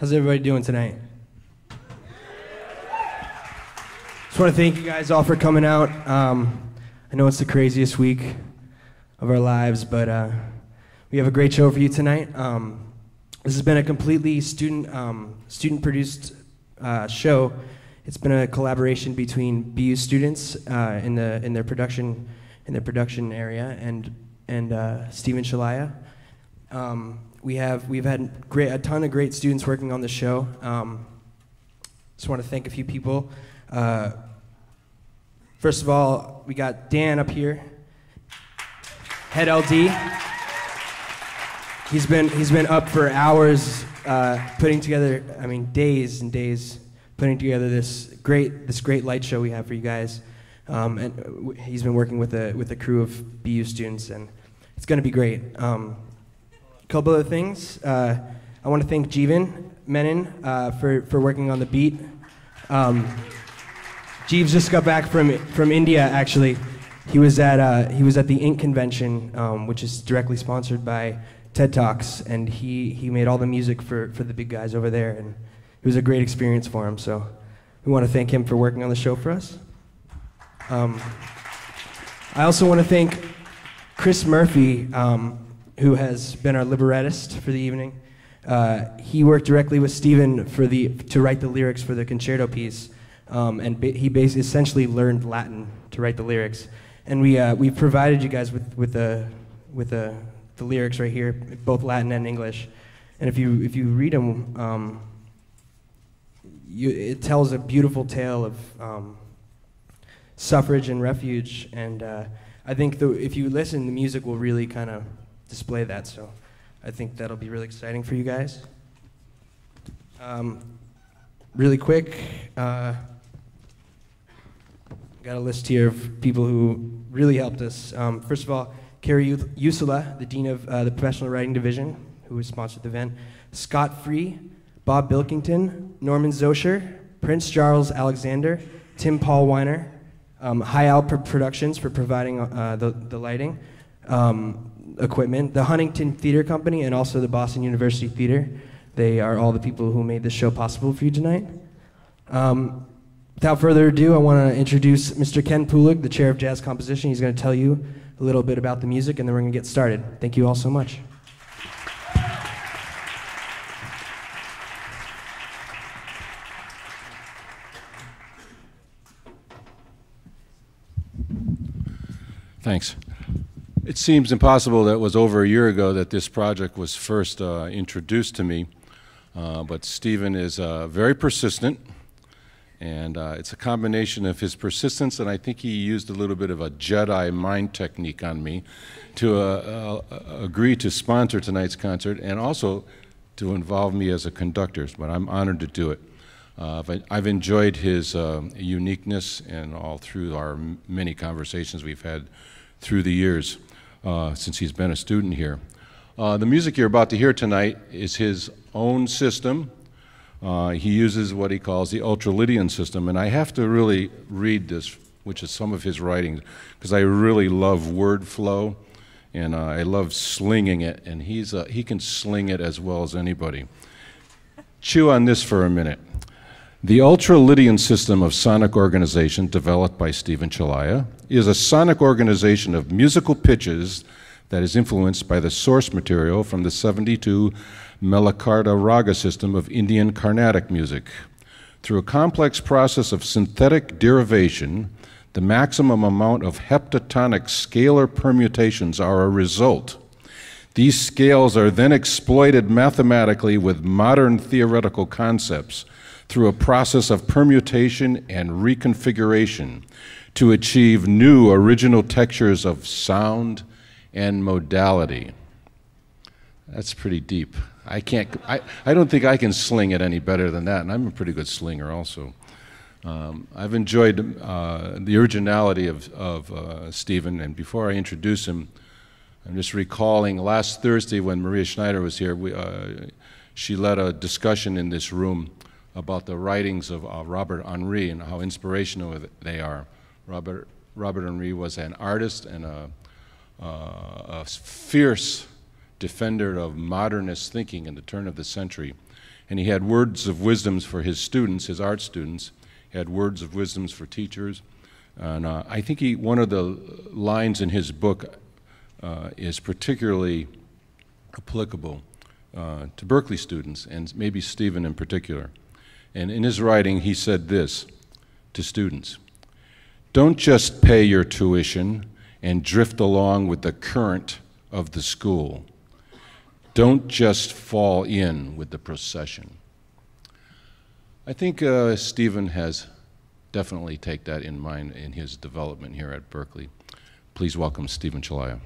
How's everybody doing tonight? Just want to thank you guys all for coming out. I know it's the craziest week of our lives, but we have a great show for you tonight. This has been a completely student-produced show. It's been a collaboration between BU students in their production area and Steven Chelliah. We've had a ton of great students working on the show. Just want to thank a few people. First of all, we got Dan up here, head LD. He's been up for hours putting together, days and days putting together this great light show we have for you guys. And he's been working with a crew of BU students, and it's going to be great. Couple of things. I want to thank Jeevan Menon for working on the beat. Jeeves just got back from India. Actually, he was at the Ink convention, which is directly sponsored by TED Talks, and he made all the music for the big guys over there, and it was a great experience for him. So we want to thank him for working on the show for us. I also want to thank Chris Murphy, who has been our librettist for the evening. He worked directly with Steven to write the lyrics for the concerto piece, and he essentially learned Latin to write the lyrics. And we provided you guys with the lyrics right here, both Latin and English. And if you read them, it tells a beautiful tale of suffrage and refuge. And I think if you listen, the music will really kind of display that, so I think that'll be really exciting for you guys. Really quick, got a list here of people who really helped us. First of all, Carrie Usula, the Dean of the Professional Writing Division, who sponsored the event. Scott Free, Bob Bilkington, Norman Zoscher, Prince Charles Alexander, Tim Paul Weiner, High Alp Productions for providing the lighting. Equipment, the Huntington Theater Company, and also the Boston University Theater. They are all the people who made this show possible for you tonight. Without further ado, I want to introduce Mr. KenPullig, the Chair of Jazz Composition. He's going to tell you a little bit about the music, and then we're going to get started. Thank you all so much. Thanks. It seems impossible that it was over a year ago that this project was first introduced to me, but Steven is very persistent, and it's a combination of his persistence, and I think he used a little bit of a Jedi mind technique on me to agree to sponsor tonight's concert and also to involve me as a conductor, but I'm honored to do it. I've enjoyed his uniqueness and all through our many conversations we've had through the years. Since he's been a student here. The music you're about to hear tonight is his own system. He uses what he calls the Ultralydian system, and I have to really read this, which is some of his writings, because I really love word flow, and I love slinging it, and he can sling it as well as anybody. Chew on this for a minute. The Ultralydian system of sonic organization, developed by Steven Chelliah, is a sonic organization of musical pitches that is influenced by the source material from the 72 Melakarta raga system of Indian Carnatic music. Through a complex process of synthetic derivation, the maximum amount of heptatonic scalar permutations are a result. These scales are then exploited mathematically with modern theoretical concepts through a process of permutation and reconfiguration to achieve new original textures of sound and modality. That's pretty deep. I don't think I can sling it any better than that, and I'm a pretty good slinger also. I've enjoyed the originality of Steven, and before I introduce him, I'm just recalling last Thursday when Maria Schneider was here, she led a discussion in this room about the writings of Robert Henri and how inspirational they are. Robert Henri was an artist and a fierce defender of modernist thinking in the turn of the century. And he had words of wisdoms for his students, his art students. He had words of wisdoms for teachers. And I think one of the lines in his book is particularly applicable to Berklee students, and maybe Steven in particular. And in his writing, he said this to students: "Don't just pay your tuition and drift along with the current of the school. Don't just fall in with the procession." I think Steven has definitely taken that in mind in his development here at Berklee. Please welcome Steven Chelliah.